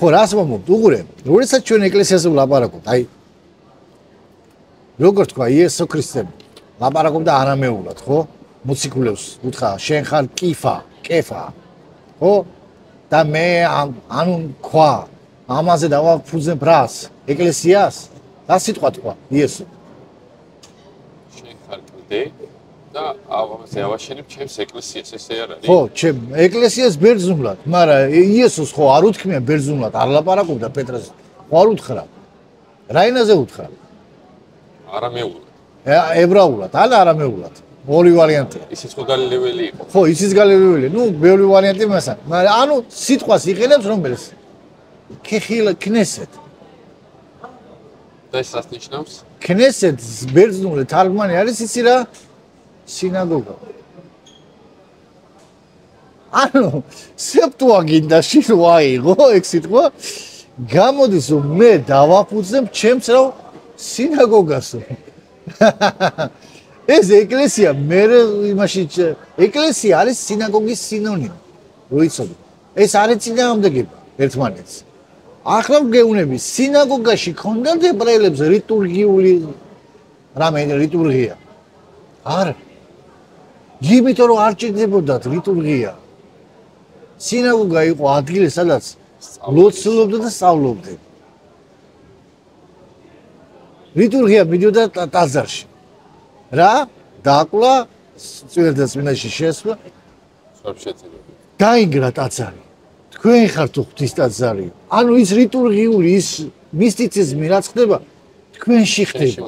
ხო, რას მომობ, უყურე, როდესაც ჩვენ ეკლესიაზე ვლაპარაკობთ, აი როგორ თქვა იესო ქრისტემ ლაპარაკობდა არამეულად, ხო? მოციქულებს უთხრა, შენ ხარ კეფა, ხო? და მე ანუ თქვა, ამაზე დავაფუძნებ რას? ეკლესიას? რა სიტყვა თქვა იესო? შენ ხარ კლდე და ამაზე ავაშენებ ჩემს ეკლესიას, ესე არ არის? ხო, ჩემ ეკლესიას ბერძნულად, მაგრამ იესოს ხო არ უთქმია ბერძნულად, არ ლაპარაკობდა პეტრეს. ხო არ უთხრა. რა ენაზე უთხრა? არამეულად. ებრაულად, არამეულად. ორი ვარიანტია. ისიც ხო გალილეველი იყო. ხო, ისიც გალილეველი. ნუ ბევრი ვარიანტი მასა. მაგრამ ანუ სიტყვას იყენებს რომელს? ქნესეთ. და ეს რას ნიშნავს? ქნესეთ ბერძნული თარგმანი არის იცი რა? სინაგოგა. ანუ სეპტუაგინტაში რო აიღო ეგ სიტყვა, გამოდის რომ მე დავაფუძნებ ჩემს რა სინაგოგას. ეს ეკლესია მე იმაში ეკლესია არის სინაგოგის სინონიმი. რო იცოდე. ეს არის წინააღმდეგება ერთმანეთს. ახლა გეუბნები სინაგოგაში ქონდათ ებრაელებს ლიტურგიული რამე ლიტურგია. არა. იმიტომ რომ არ ჭირდებოდათ ლიტურგია. სინაგოგა იყო ადგილი, სადაც ლოცულობდა და სწავლობდა. ლიტურგია მიდიოდა ტაძარში. რა? დაკლა, წვერდა წმინდაში შესვლა. დაინგრა ტაძარი. თქვენ ხართ ღვთის ტაძარი. ანუ ის ლიტურგიული, ის მისტიციზმი რაც ხდება, თქვენში ხდება.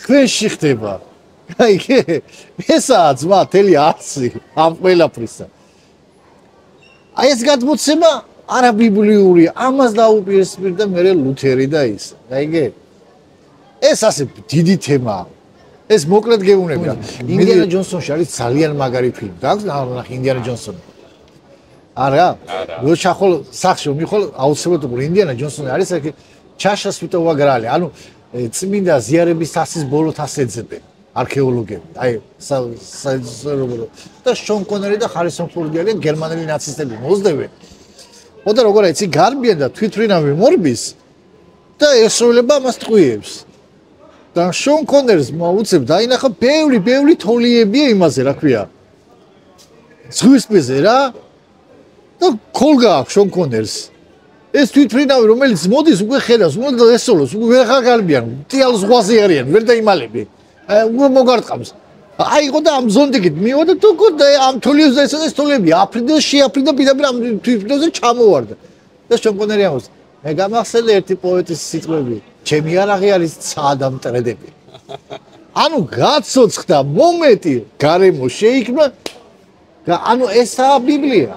თქვენში ხდება. აი, ესაა ძმა, თელი არცი ამ ყველაფრისა. აი ეს გადმოცემა არაბიბლიური, ამას დაუპირისპირდა მე ლუთერი და ის. აიგე? ეს ასე დიდი თემაა. ეს მოკლედ გეუბნები რა. ინდიანა ჯონსონში არის ძალიან მაგარი ფილმი. გაქვს ნახე ინდიანა ჯონსონი. არა? რო ჩახოლ სახში მიხოლ აუცილებლად უყურე ინდიანა ჯონსონი არის აქ ჩაშა სვიტოვა გრალი. ანუ წმინდა ზიარების თასის ბოლო თასს ეძებენ არქეოლოგები. აი და შონ კონერი და ხარისონ ფორდი არიან გერმანელი ნაცისტები მოძდევენ. ხოდა როგორ აიცი გარბიან და თვითფრინავი მორბის და ესრულება მას ტყუიებს. და შონ კონერს მოუწევ დაინახა ბევრი თოლიებია იმაზე რა ქვია. ზღვისპეზე რა და ქოლგა აქვს შონ კონერს. ეს თვითფრინავი რომელიც მოდის უკვე ხედავს, უნდა ესოლოს, უკვე ვერ ხარ გარბიან, ტიალ ზღვაზე არიან, ვერ დაიმალები. უკვე მოგარტყამს. აიღო და ამ ზონდიგით მივიდა და თქო და ამ თოლიებს და ეს თოლიები აფრიდა, შეაფრიდა პირდაპირ ამ თვითფრინავზე ჩამოვარდა. და შონ კონერი ამბობს, მე გამახსენე ერთი პოეტის სიტყვები. ჩემი არაღი არის ცადამტრედები. ანუ გაცოცხლდა მომენტი, გარემო შეიქმნა. ანუ ესაა ბიბლია.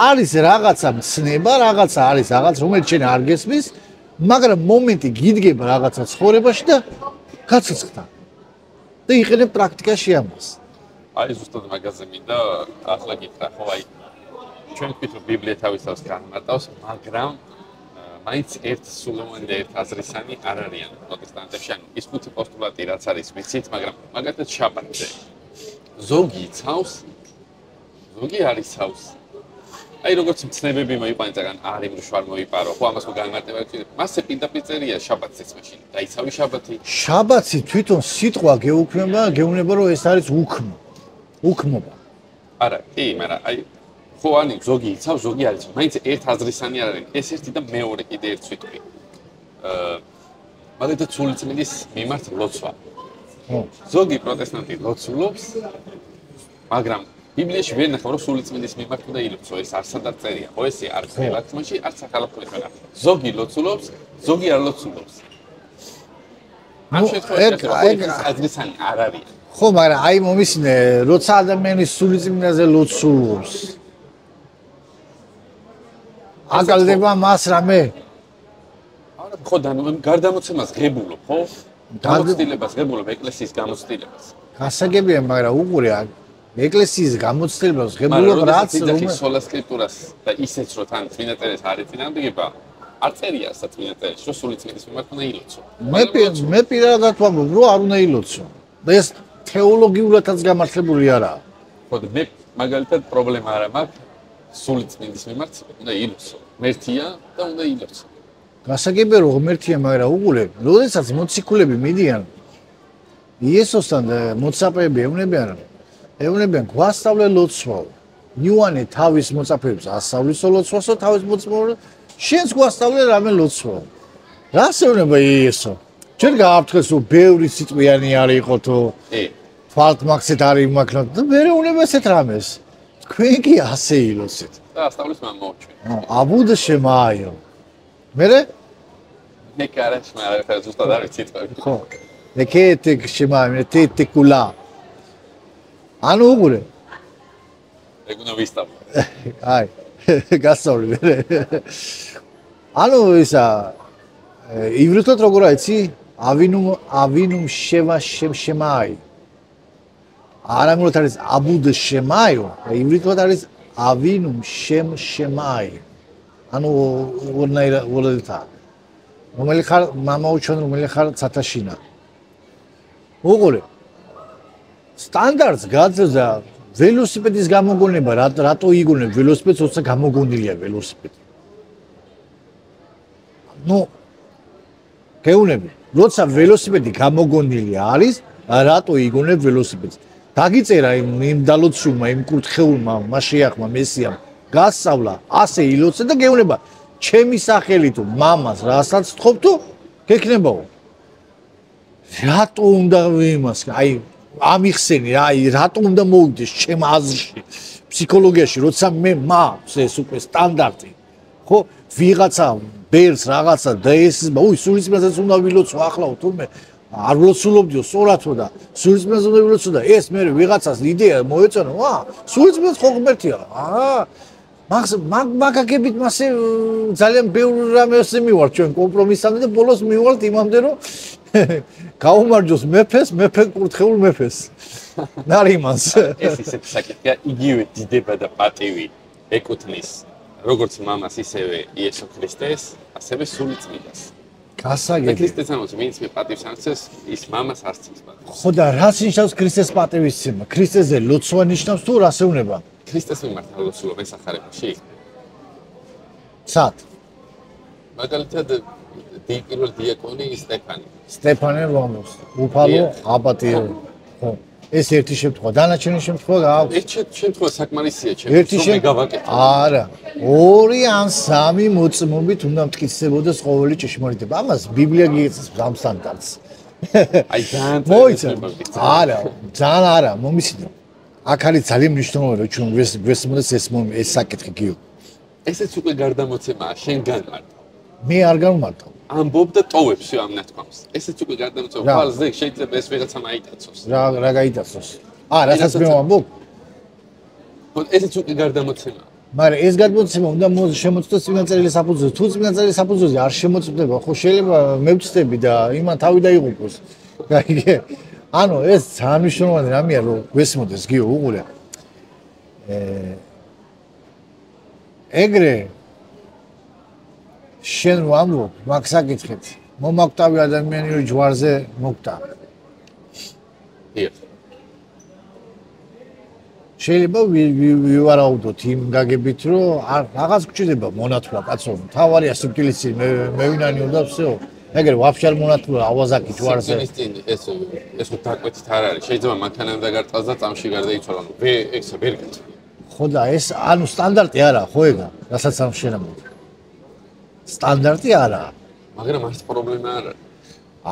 არის რაღაცა მცნება, რაღაცა არის რაღაც, რომელიც შენ არ გესმის, მაგრამ მომენტი გიდგება რაღაცა ცხოვრებაში და გაცოცხლდა. და იყენებ პრაქტიკაში ამას. აი ზუსტად მაგაზე მინდა ახლა გითხრა, ხო აი ჩვენ ვთქვით რომ ბიბლია თავის თავს განმარტავს, მაგრამ მაინც ერთ სულოვანი და ერთ აზრისანი არ არიან პროტესტანტებში. ანუ ის ხუთი პოსტულატი რაც არის ვიცით, მაგრამ მაგალითად შაბათზე ზოგი იცავს, ზოგი არ იცავს. აი როგორც მცნებები მოიყვანეს, არ იმრუშ არ მოიპარო, ხო ამას განმარტება ვქცევთ. მასე პირდაპირ წერია შაბათზეც მაშინ. დაიცავი შაბათი. შაბათი თვითონ სიტყვა გეუბნება რომ ეს არის უქმო. უქმობა. არა, კი, მაგრამ აი ხო ani ზოგი იცავს, ზოგი არ იცავს. მაინც ერთ აზრისანი არ არის. ეს ერთი და მეორე კიდე ერთ სიტყვი. მაგალითად სულიწმინდის მიმართ ლოცვა. ხო. ზოგი პროტესტანტი ლოცულობს, მაგრამ ბიბლიაში ვერ ნახავ რომ სულიწმინდის მიმართ უნდა ილოცო, ეს არსადაც წერია. ხო ესე არ ხდება თმაში, არც საქალაქო ეფერა. ზოგი ლოცულობს, ზოგი არ ლოცულობს. ამ შემთხვევაში აზრისანი არ არის. ხო, მაგრამ აი მომისინე, როცა ადამიანი სულიწმინდაზე ლოცულობს აგალდება მას რამე? არა, ხო, გარდამოცემას ღებულობ, ხო? გამოცდილებას ღებულობ, ეკლესიის გამოცდილებას. გასაგებია, მაგრამ უყურე ეკლესიის გამოცდილებას ღებულობ რაც რომ სოლა სკრიპტურას და ისეც რომ თან წმინდა წერილს არ ეწინააღმდეგება, არ წერია საწმინდა წერილში, რომ სულიწმინდის მიმართ უნდა ილოცო. მე პირადად ვამბობ, რომ არ უნდა ილოცო. და ეს თეოლოგიურადაც გამართლებული არაა. ხო, მე მაგალითად პრობლემა არ მაქვს სულიწმინდის მიმართ უნდა ილოცო. ღმერთია და უნდა ილოცო. გასაგებია რომ ღმერთია, მაგრამ უყურე, როდესაც მოციქულები მიდიან იესოსთან მოწაფეები ეუბნებიან გვასწავლე ლოცვა. იოანე თავის მოწაფეებს ასწავლის ლოცვას და თავის მოწაფეებს შენს გვასწავლე რამე ლოცვა. რას ეუბნება იესო? ჩვენ გააფრთხეს რომ ბევრი სიტყვიანი არ იყოთო. ფალტმაქსეთ არ იმაქნოთ და მე ეუბნება ესეთ რამეს. თქვენ კი ასე ილოცეთ. და ასწავლის მამაოჩვენ. აბუდ შემაიო. მე კარაშ მაგრამ ზუსტად არ ვიცი თქო. ხო. ეკეთე შემაიო, თეთე კულა. ანუ უყურე. ეგ უნდა ვისწავლო. აი, გასწავლე მე. ანუ ისა ივრითად როგორ აიცი? ავინუმ შემაი. არამედ არის აბუდ შემაიო, ივრითად არის ავინუმ შემაი. ანუ ვოლეთა. რომელი ხარ მამაუჩვენ, რომელი ხარ ცათაშინა. უყურე. სტანდარტს გაძლევდა ველოსიპედის გამოგონება, რატო იგონებ ველოსიპედს, როცა გამოგონილია ველოსიპედი. გეუნები, როცა ველოსიპედი გამოგონილი არის, რატო იგონებ ველოსიპედს? დაგიწერა იმ დალოცულმა, იმ კურთხეულმა, მასიახმა, მესიამ, გასწავლა, ასე ილოცე და გეუნება, ჩემი სახელით მამას რასაც თხოვ თუ გექნებაო. რატო უნდა იმას, აი ამიხსენი, აი რატო უნდა მოვიდეს ჩემ აზრში, ფსიქოლოგიაში, როცა მე მაქვს ეს უკვე სტანდარტი, ხო, ვიღაცა ბერს რაღაცა და ეს სულიწმიდესაც უნდა ვილოცო ახლაო თურმე არ ვლოცულობდიო სწორათო და სულიწმიდესაც უნდა ვილოცო და ეს მე ვიღაცას იდეა მოეწონო, სულიწმიდეც ხო ღმერთია, მაგაგებით მასე ძალიან ბევრი რამეს მივარ ჩვენ კომპრომისამდე და ბოლოს მივართ იმამდე რომ გაუმარჯოს მეფე კურთხეულ მეფეს. ნარიმანს. ეს ისეთი საკითხია, იგივე დიდება და პატივი ეკუთვნის როგორც მამას, ისევე იესო ქრისტეს, ასევე სულიწმიდას. გასაგებია. ქრისტეს ამბობს, ვინც მე პატივს აღწევს, ის მამას აღწევს პატივს. ხო და რას ნიშნავს ქრისტეს პატივისცემა? ქრისტეზე ლოცვა ნიშნავს თუ რას ეუბნება? ქრისტეს მიმართ ლოცულობ ესახარებაში. სად? მაგალითად პირველ დიაკონი სტეფანე რომოს. უფალო აბატიო. ხო. ეს ერთი შემთხვევა, დანარჩენი შემთხვევა გააქვს. ეს შემთხვევა საკმარისია ჩემთვის, რომ მეგავაკეთო. არა, 2 ან 3 მოწმობით უნდა მტკიცებოდეს ყოველი ჭეშმარიტება. ამას ბიბლია გიეცეს ამ სტანდარტს. აი ძალიან არა, ძალიან არა, მომისინო. აქ არის ძალიან მნიშვნელოვანი, რომ ჩვენ ვესმოდეს ეს საკითხი გიო. ესეც უკვე გარდამოცემაა, შენ განმარტო. მე არ განმარტო. ამბობ და ტოვებს ამ ნათქვამს. ესეც უკვე გარდამოცემა. ხალხზე შეიძლება ეს ვიღაცამ აიტაცოს. რა გაიტაცოს? რასაც მე ვამბობ? ესეც უკვე გარდამოცემაა. მაგრამ ეს გადმოცემა უნდა შემოწმდეს წინაწელების საფუძველზე. თუ წინაწელების საფუძველზე არ შემოწმდება, ხო შეიძლება მევწდები და იმან თავი დაიღუპოს. გაიგე? ანუ ეს ძალიან მნიშვნელოვანი რამეა, რომ გვესმოდეს გიო, უყურე. ეგრე შენ ვამბობ, მაგ საკითხით. მომაკვდავი ადამიანი რო ჯვარზე მოგდა. შეიძლება ვივარაუდოთ იმ გაგებით, რომ რაღაც გჭირდება მონათლა კაცო. თავარია სიკვდილის მევინანი უნდა всё. ეგრე ვაფშე არ მონათლა ავაზაკი ჯვარზე. ეს დაკვეთით არ არის. შეიძლება მანქანამ დაგარტყას და წამში გარდაიცვალა. ეს ვერ გეტყვი. ხო და ეს ანუ სტანდარტი არა, ხო ეგა, რასაც ამ შენამო. სტანდარტი არა. მაგრამ არც პრობლემა არ არის.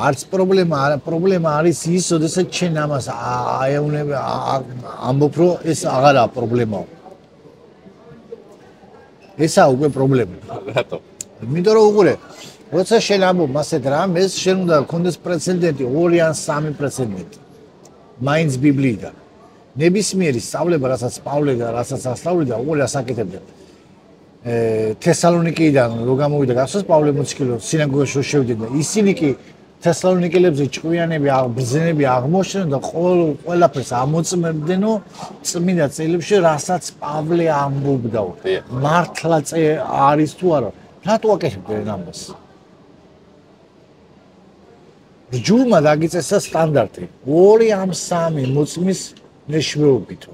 არც პრობლემა არა, პრობლემა არის ის, როდესაც ჩვენ ამას აეუნებ ამბობ, რომ ეს აღარაა პრობლემა. ესაა უკვე პრობლემა. რატო? იმიტომ რომ უყურე, როცა შენ ამბობ ასეთ რამეს, შენ უნდა გქონდეს პრეცედენტი, 2 ან 3 პრეცედენტი. მაინც ბიბლიიდან. ნებისმიერი სწავლება, რასაც პავლე და რასაც ასწავლიდა, უყურე ასაკეთებდა. თესალონიკიდან რო გამოვიდა გასოს პავლე მოციქული სინაგოგაში რო შევიდა ისინი კი თესალონიკელებზე ჭკვიანები ბრძენები აღმოჩნდნენ და ყველაფერს ამოწმებდნენო წმინდა წელებში რასაც პავლე ამბობდაო მართლა არის თუ არა რატო აკეთებდნენ ამას რჯულმა დაგიწესა სტანდარტი 2 ან 3 მოწმის მეშვეობითო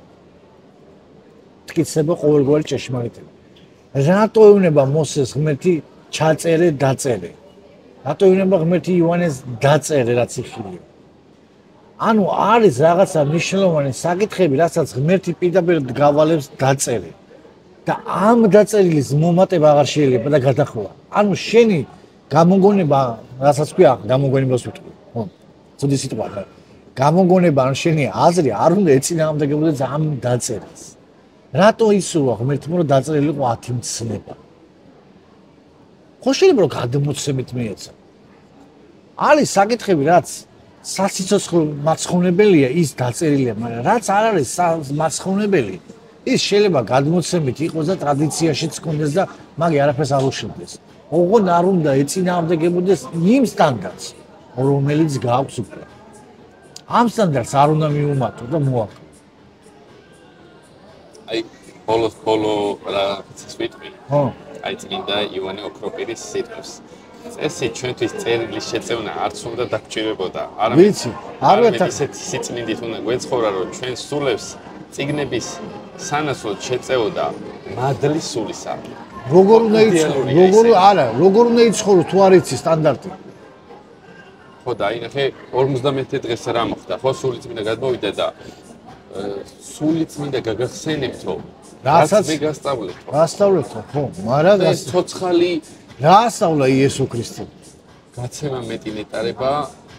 მტკიცება ყოველგვარი ჭეშმარიტება რატო ეუნება მოსეს ღმერთი ჩაწერე დაწერე? რატო ეუნება ღმერთი იოანეს დაწერე რაც იხილია? ანუ არის რაღაცა მნიშვნელოვანი საკითხები, რასაც ღმერთი პირდაპირ გავალებს დაწერე. და ამ დაწერილის მომატება აღარ შეიძლება და გადახვა. ანუ შენი გამოგონება, რასაც ქვია, გამოგონებას ვიტყვი. ხო, ცუდი სიტყვა. გამოგონება ან შენი აზრი არ უნდა ეწინააღმდეგებოდეს ამ დაწერას. რატო ისურვა ღმერთმა რომ დაწერილიყო 10 მცნება? ხო შეიძლება რომ გადმოცემით მიეცა. არის საკითხები, რაც სასიცოცხლო მაცხოვნებელია, ის დაწერილია, მაგრამ რაც არ არის მაცხოვნებელი, ის შეიძლება გადმოცემით იყოს და ტრადიციაშიც კონდეს და მაგი არაფერს არ უშევდეს. ოღონდ არ უნდა ეწინააღმდეგებოდეს იმ სტანდარტს, რომელიც გააქვს უკვე. ამ სტანდარტს არ უნდა მიუმატო და მოაკლო. აი, ბოლო რაღაცას ვიტყვი. ხო. აი, წმინდა იოანე ოქროპირის სიტყვებს. წესი ჩვენთვის წერილის შეწევნა არც უნდა დაგჭირებოდა. ვიცი, არ ვეთა ისეთი სიწმინდით უნდა გვეცხოვრა, რომ ჩვენ სულებს წიგნების სანაცვლოდ შეწეოდა მადლის სულისა. როგორ უნდა იცხოვრო თუ არ იცი სტანდარტი? ხო და აი ნახე 51 დღეს რა მოხდა, ხო სულიწმინდა გადმოვიდა და სულიწმინდა გაგახსენებთო. რასაც მე გასწავლეთო. გასწავლეთო, ხო, მაგრამ ცოცხალი რა ასწავლა იესო ქრისტე? გაცემა მეტი ნეტარება,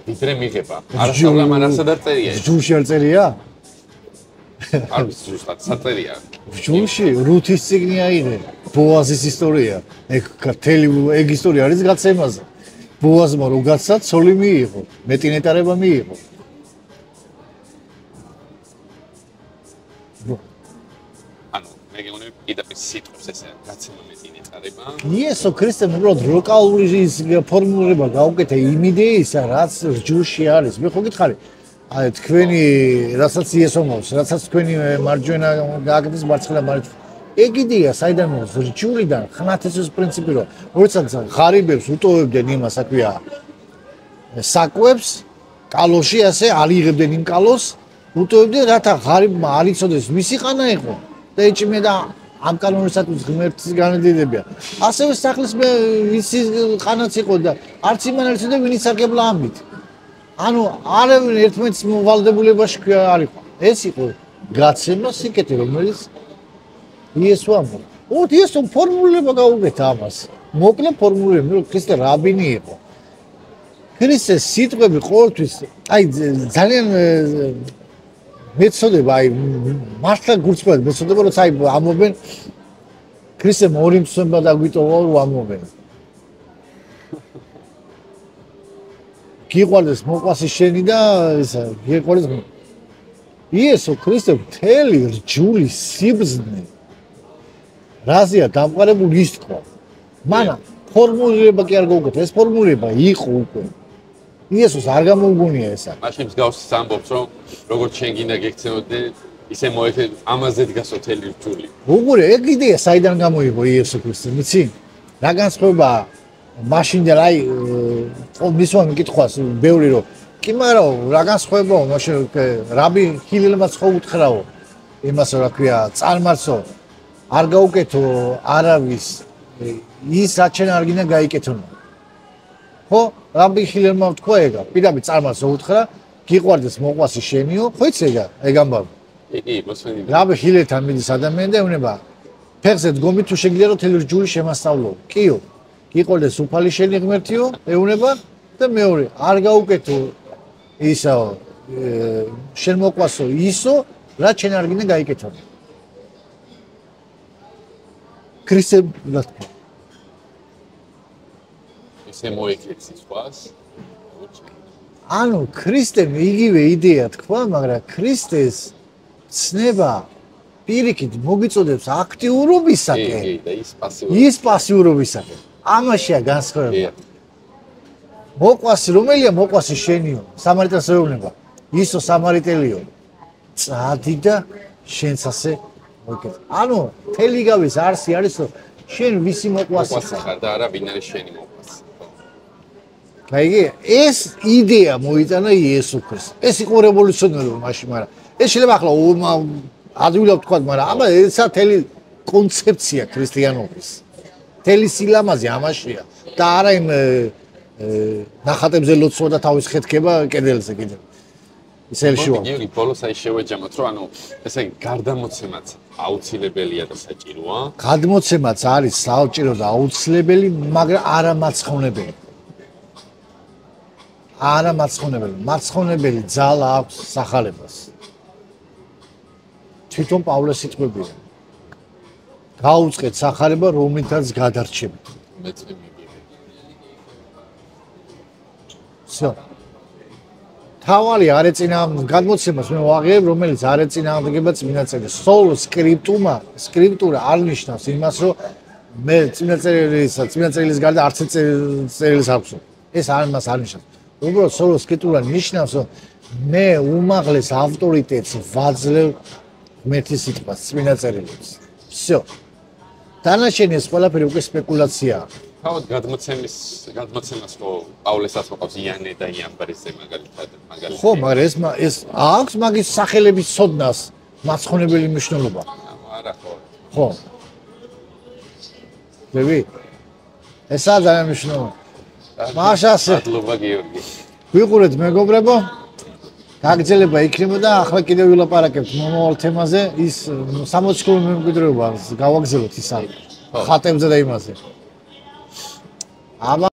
ვიდრე მიღება. არასწავლა, მაგრამ სადაც წერია. ჯუში არ წერია? არ ვიცი ზუსტად, საწერია. ჯუში რუთის წიგნი აიღე, ბოაზის ისტორია. ეგ ისტორია არის გაცემაზე. ბოაზმა რო გაცდა, ცოლი მიიღო, მეტი ნეტარება მიიღო. ანუ მე გეუბნები პირდაპირ სიტყვებს ესე გაცემა მეტი ნეტარება. იესო ქრისტემ უბრალოდ ლოკალური ფორმულირება გაუკეთა იმ იდეისა, რაც ჯუში არის. მე ხო გითხარი, აი თქვენი რასაც იესო მოს, რასაც თქვენი მარჯვენა გააკეთეს მარცხენა მარჯვენა. ეგ იდეა საიდან მოს? რჯულიდან, ხნათესის პრინციპი რო, როდესაც ღარიბებს უტოვებდნენ იმას, აქვია საკვებს, კალოში ასე არიღებდნენ იმ კალოს, უტოვებდნენ რათა ღარიბმა არ იცოდეს მისი ყანა იყო და ეჭმე და ამ კანონისათვის ღმერთის განედიდებია. ასევე სახლის ვიცი ყანაც იყო და არც იმან არ იცოდა ვინ ისარგებლა ამით. ანუ არავინ ერთმანეთის მოვალდებულებაში არ იყო. ეს იყო გაცემა სიკეთე, რომელიც იესო ამბობს. ოთ იესო ფორმულირება გაუკეთა ამას. მოკლე ფორმულირება, რომ ქრისტე რაბინი იყო. ქრისტეს სიტყვები ყოველთვის, აი ძალიან მეცოდება, აი მართლა გულწრფელად მეცოდება, რომ აი ამობენ ქრისტემ ორი მცნობა დაგვიტოვა, რომ ამობენ. გიყვარდეს მოყვასი შენი და ისა გიყვარდეს იესო ქრისტე მთელი რჯული სიბზნე რაზეა დამყარებული ის თქვა მანამ ფორმულირება კი არ გაუკეთა ეს ფორმულირება იყო უკვე იესოს არ გამოუგონია ესა მაშინ მსგავსს ამბობს რომ როგორც შენ გინდა გექცეოდე ისე მოეთე ამაზე დგასო მთელი რჯული უგურე ეგ იდეა საიდან გამოიღო იესო ქრისტე მიცი რა განსხვავებაა მაშინ და აი მისვან მკითხვას ბევრი რომ კი მაგრამ რა განსხვავებაა მაშინ რაბი ჰილელმაც ხო უთხრაო იმას რა ქვია წარმარცო არ გაუკეთო არავის ის რაც შენ არ გინდა გაიკეთონა ხო რაბი ჰილელმა თქვა ეგა პირდაპირ წარმარცო უთხრა გიყვარდეს მოყვასი შენიო ხო იცი ეგ ამბავი იგი მოსვენი რაბი ჰილელთან მიდის ადამიანი და ეუბნება ფეხზე დგომი თუ შეგიძლია რომ თელი რჯული შემასწავლო კიო იყოლდეს უფალი შენი ღმერთიო, ეუნება და მეორე, არ გაუკეთო ისაო, შენ მოყვასო ისო, რაც შენ არ გინდა გაიკეთო. ქრისტე რა თქვა? ესე მოიქეცი სხვას. ანუ ქრისტემ იგივე იდეა თქვა, მაგრამ ქრისტეს ცნება პირიქით მოგიწოდებს აქტიურობისაკენ. ის პასიურობისაკენ. ამაშია განსხვავება. მოყვასი რომელია მოყვასი შენიო, სამარიტელს ეუბნება. ისო სამარიტელიო. წადი და შენც ასე მოიქეთ. ანუ თელი გავის არსი არის რომ შენ ვისი მოყვასი ხარ და არა ვინ არის შენი მოყვასი. კაიგი, ეს იდეა მოიტანა იესო ქრისტე. ეს იყო რევოლუციონერი მაშინ, მაგრამ ეს შეიძლება ახლა ადვილად ვთქვა, მაგრამ აბა ესა თელი კონცეფცია ქრისტიანობის. მთელი სილამაზე ამაშია და არა იმ ნახატებზე ლოცვა და თავის ხეთქება კედელზე კიდევ. ისელშუა. გიორგი, ბოლოს აი შევეჯამოთ, რომ ანუ ესე იგი გარდამოცემაც აუცილებელია და საჭიროა. გადმოცემაც არის საჭირო და აუცილებელი, მაგრამ არა მაცხოვნებელი. არა მაცხოვნებელი. მაცხოვნებელი ძალა აქვს სახალებას. თვითონ პავლეს სიტყვებია. გაუწყეთ სახალება, რომლითაც გადარჩებით. მეც მიგივი. всё. თავარი არ ეწინა გადმოცემას მე ვაღიებ, რომელიც არ ეწინააღმდეგება წმინდა წერილს. სოლო სკრიპტურა არ ნიშნავს იმას, რომ მე წმინდა წერილის გარდა არც წერილს აქვს. ეს არ მას არ ნიშნავს. უბრალოდ სოლო სკრიპტურა ნიშნავს, რომ მე უმაღლეს ავტორიტეტს ვაძლევ ღმერთის სიტყვას წმინდა წერილებს. всё. დანარჩენი ეს ყველაფერი უკვე სპეკულაციაა. თავად გადმოცემას ხო პავლეს ასმოყავს იანე და იამბარისზე მაგალითად. ხო, მაგრამ ეს აქვს მაგის სახელების ცოდნას მაცხოვნებელი მნიშვნელობა. არა ხო. ხო. ვები? ესაა ძალიან მნიშვნელოვანი. მაშასე. მადლობა გიორგი. ვიყურეთ მეგობრებო. გაგრძელება იქნება და ახლა კიდევ ვილაპარაკებთ მომავალ თემაზე, ის 60 ქულო მემკვიდრეობა გავაგზავნოთ ისა ხატებზე და იმაზე. აბა